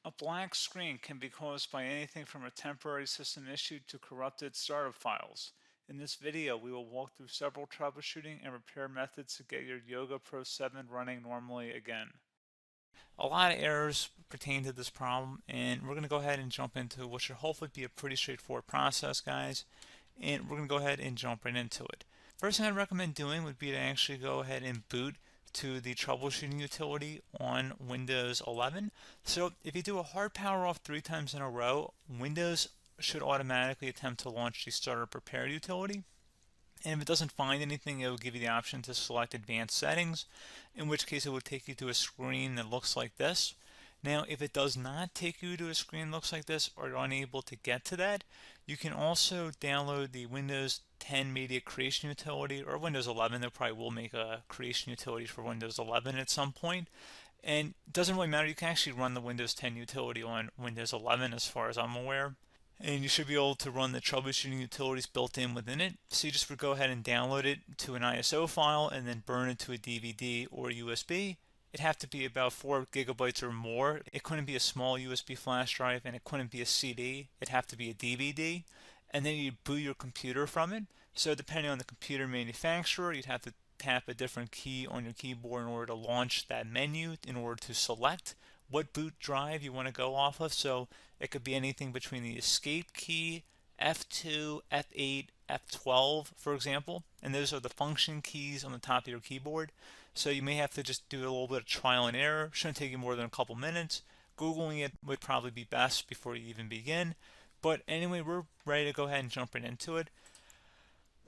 A black screen can be caused by anything from a temporary system issue to corrupted startup files. In this video, we will walk through several troubleshooting and repair methods to get your Yoga Pro 7 running normally again. A lot of errors pertain to this problem, and we're going to go ahead and jump into what should hopefully be a pretty straightforward process, guys. And we're going to go ahead and jump right into it. First thing I'd recommend doing would be to actually go ahead and boot to the troubleshooting utility on Windows 11. So if you do a hard power off 3 times in a row, Windows should automatically attempt to launch the startup repair utility. And if it doesn't find anything, it will give you the option to select advanced settings, in which case it will take you to a screen that looks like this. Now, if it does not take you to a screen that looks like this, or you're unable to get to that, you can also download the Windows 10 Media Creation Utility, or Windows 11. They probably will make a creation utility for Windows 11 at some point. And it doesn't really matter. You can actually run the Windows 10 utility on Windows 11 as far as I'm aware. And you should be able to run the troubleshooting utilities built in within it. So you just would go ahead and download it to an ISO file and then burn it to a DVD or USB. It'd have to be about 4 gigabytes or more. It couldn't be a small USB flash drive, and it couldn't be a CD. It'd have to be a DVD. And then you'd boot your computer from it. So depending on the computer manufacturer, you'd have to tap a different key on your keyboard in order to launch that menu, in order to select what boot drive you want to go off of. So it could be anything between the escape key, F2, F8, F12, for example. And those are the function keys on the top of your keyboard. So you may have to just do a little bit of trial and error. Shouldn't take you more than a couple minutes. Googling it would probably be best before you even begin. But anyway, we're ready to go ahead and jump right into it.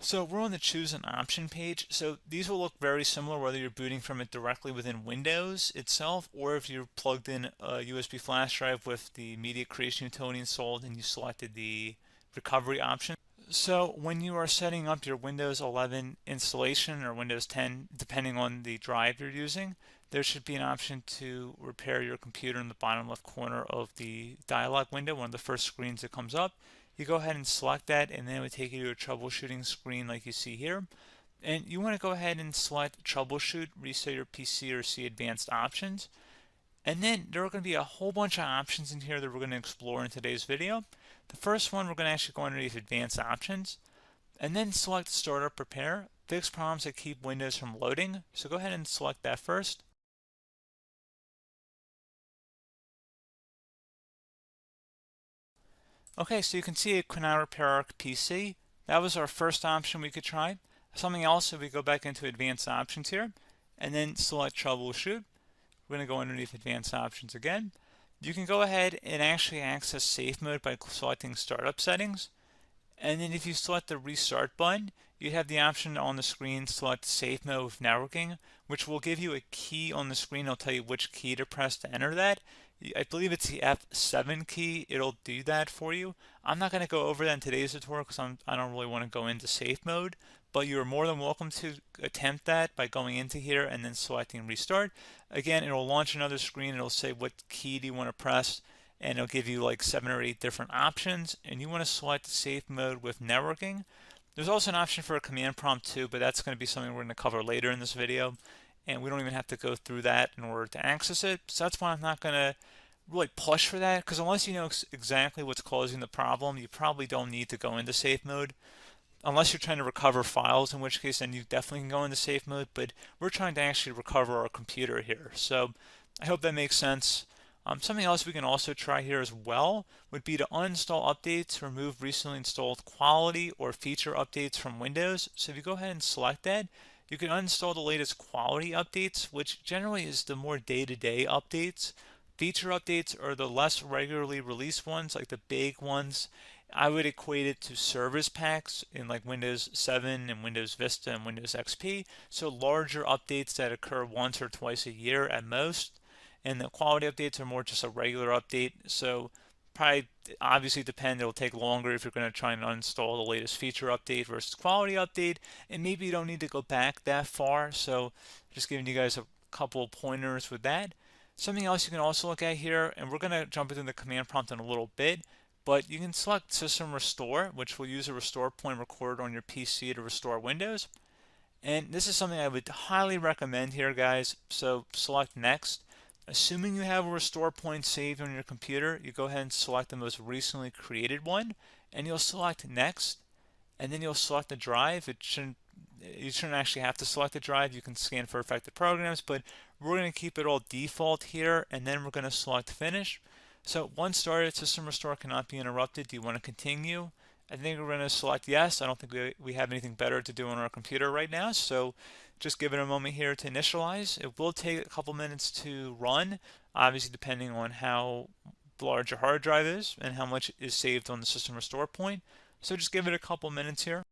So we're on the choose an option page. So these will look very similar whether you're booting from it directly within Windows itself, or if you're plugged in a USB flash drive with the media creation utility installed and you selected the recovery option. So when you are setting up your Windows 11 installation or Windows 10, depending on the drive you're using, there should be an option to repair your computer in the bottom left corner of the dialog window, one of the first screens that comes up. You go ahead and select that, and then it would take you to a troubleshooting screen like you see here. And you want to go ahead and select troubleshoot, reset your PC, or see advanced options. And then there are going to be a whole bunch of options in here that we're going to explore in today's video. The first one, we're going to actually go underneath advanced options and then select startup repair, fix problems that keep Windows from loading. So go ahead and select that first. Okay, so you can see it cannot repair our PC. That was our first option we could try. Something else, if we go back into advanced options here and then select troubleshoot, we're going to go underneath advanced options again. You can go ahead and actually access safe mode by selecting startup settings. And then if you select the restart button, you have the option on the screen select safe mode with networking, which will give you a key on the screen. It'll tell you which key to press to enter that. I believe it's the F7 key. It'll do that for you. I'm not going to go over that in today's tutorial because I don't really want to go into safe mode, but you're more than welcome to attempt that by going into here and then selecting restart. Again, it'll launch another screen. It'll say what key do you want to press, and it'll give you like 7 or 8 different options, and you want to select safe mode with networking. There's also an option for a command prompt too, but that's going to be something we're going to cover later in this video, and we don't even have to go through that in order to access it. So that's why I'm not going to really push for that, because unless you know exactly what's causing the problem, you probably don't need to go into safe mode. Unless you're trying to recover files, in which case then you definitely can go into safe mode, but we're trying to actually recover our computer here. So I hope that makes sense. Something else we can also try here as well would be to uninstall updates, remove recently installed quality or feature updates from Windows. So if you go ahead and select that, you can uninstall the latest quality updates, which generally is the more day-to-day updates. Feature updates are the less regularly released ones, like the big ones. I would equate it to service packs in like Windows 7 and Windows Vista and Windows XP. So larger updates that occur once or twice a year at most. And the quality updates are more just a regular update. So probably obviously depend, it'll take longer if you're going to try and uninstall the latest feature update versus quality update. And maybe you don't need to go back that far. So just giving you guys a couple of pointers with that. Something else you can also look at here, and we're going to jump into the command prompt in a little bit, but you can select System Restore, which will use a restore point recorded on your PC to restore Windows. And this is something I would highly recommend here, guys. So select Next. Assuming you have a restore point saved on your computer, you go ahead and select the most recently created one, and you'll select next, and then you'll select the drive. You shouldn't actually have to select the drive. You can scan for affected programs, but we're going to keep it all default here, and then we're going to select finish. So once started, system restore cannot be interrupted. Do you want to continue? I think we're going to select yes. I don't think we have anything better to do on our computer right now, so just give it a moment here to initialize. It will take a couple minutes to run, obviously depending on how large your hard drive is and how much is saved on the system restore point. So just give it a couple minutes here.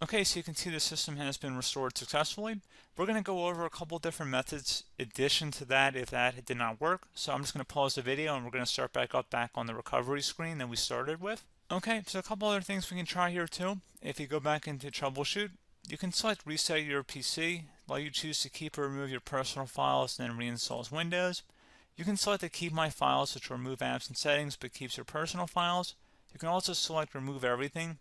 Okay, so you can see the system has been restored successfully. We're going to go over a couple different methods in addition to that if that did not work. So I'm just going to pause the video and we're going to start back on the recovery screen that we started with. Okay, so a couple other things we can try here too. If you go back into troubleshoot, you can select reset your PC while you choose to keep or remove your personal files and then reinstalls Windows. You can select to keep my files, which will remove apps and settings but keeps your personal files. You can also select remove everything,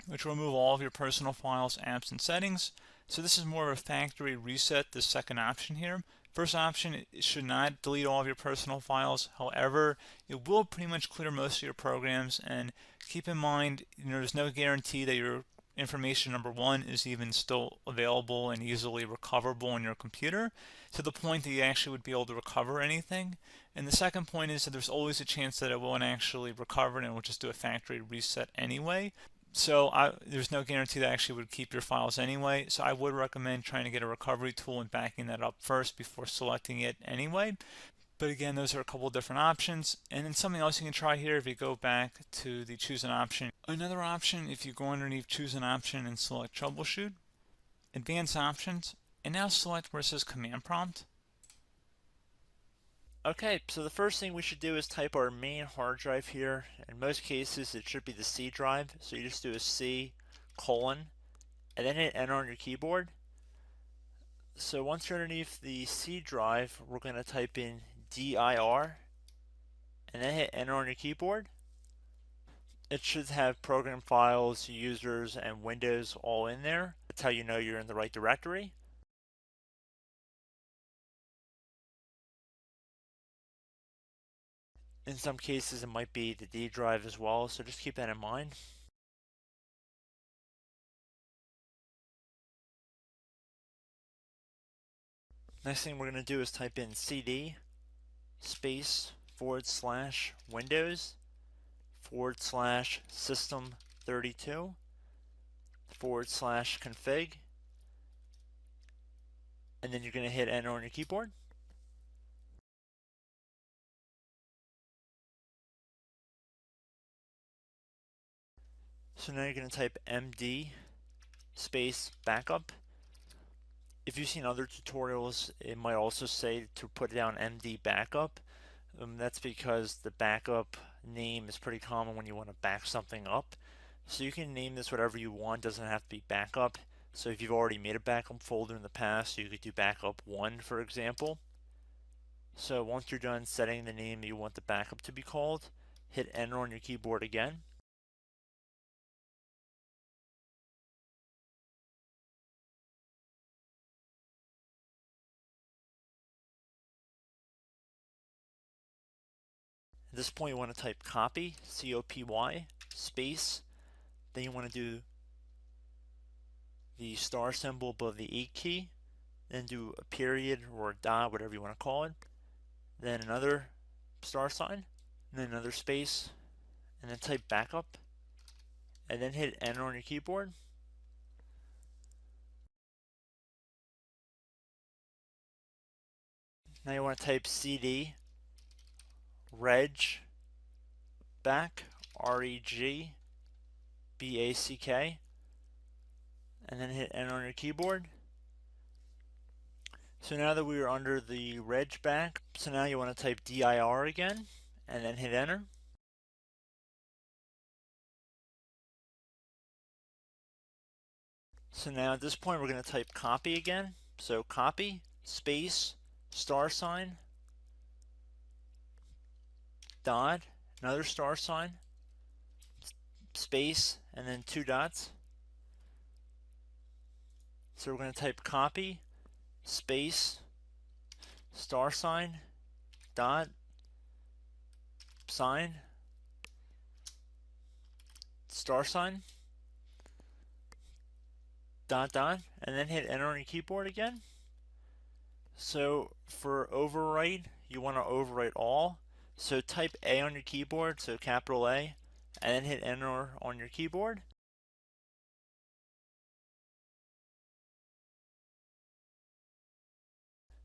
which will remove all of your personal files, apps, and settings. So this is more of a factory reset, the second option here. First option, it should not delete all of your personal files. However, it will pretty much clear most of your programs, and keep in mind, there's no guarantee that your information, number one, is even still available and easily recoverable on your computer to the point that you actually would be able to recover anything. And the second point is that there's always a chance that it won't actually recover and it will just do a factory reset anyway. So there's no guarantee that actually would keep your files anyway. So I would recommend trying to get a recovery tool and backing that up first before selecting it anyway. But again, those are a couple different options. And then something else you can try here if you go back to the choose an option. Another option, if you go underneath choose an option and select troubleshoot, advanced options, and now select where it says command prompt. Okay, so the first thing we should do is type our main hard drive here. In most cases, it should be the C drive. So you just do a C colon and then hit enter on your keyboard. So once you're underneath the C drive, we're going to type in dir and then hit enter on your keyboard. It should have program files, users, and Windows all in there. That's how you know you're in the right directory. In some cases, it might be the D drive as well, so just keep that in mind. Next thing we're going to do is type in cd space / Windows / system 32 / config, and then you're going to hit enter on your keyboard. So now you're going to type md space backup. If you've seen other tutorials, it might also say to put down md backup. That's because the backup name is pretty common when you want to back something up. So you can name this whatever you want, doesn't have to be backup. So if you've already made a backup folder in the past, you could do backup 1, for example. So once you're done setting the name you want the backup to be called, hit enter on your keyboard again. At this point, you want to type copy, C-O-P-Y, space. Then you want to do the star symbol above the 8 key. Then do a period or a dot, whatever you want to call it. Then another star sign, and then another space, and then type backup. and then hit enter on your keyboard. Now you want to type cd reg back, REG BACK, and then hit enter on your keyboard. So now that we are under the reg back, so now you want to type dir again and then hit enter. So now at this point we're going to type copy again. So copy space $, dot, another $, space, and then 2 dots. So we're going to type copy space $, dot, sign, $, dot dot, and then hit enter on your keyboard again. So for overwrite, you want to overwrite all. So type A on your keyboard, so capital A, and then hit enter on your keyboard.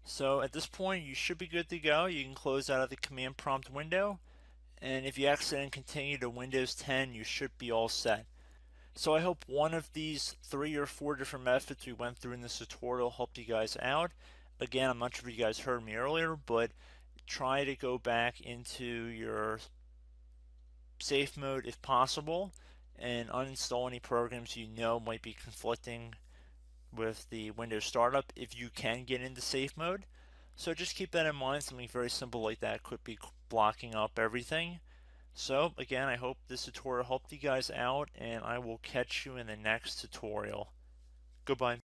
So at this point you should be good to go. You can close out of the command prompt window, and if you accidentally continue to Windows 10 you should be all set. So I hope one of these 3 or 4 different methods we went through in this tutorial helped you guys out. Again, I'm not sure if you guys heard me earlier, but try to go back into your safe mode if possible and uninstall any programs you know might be conflicting with the Windows startup if you can get into safe mode. So just keep that in mind. Something very simple like that could be blocking up everything. So again, I hope this tutorial helped you guys out, and I will catch you in the next tutorial. Goodbye.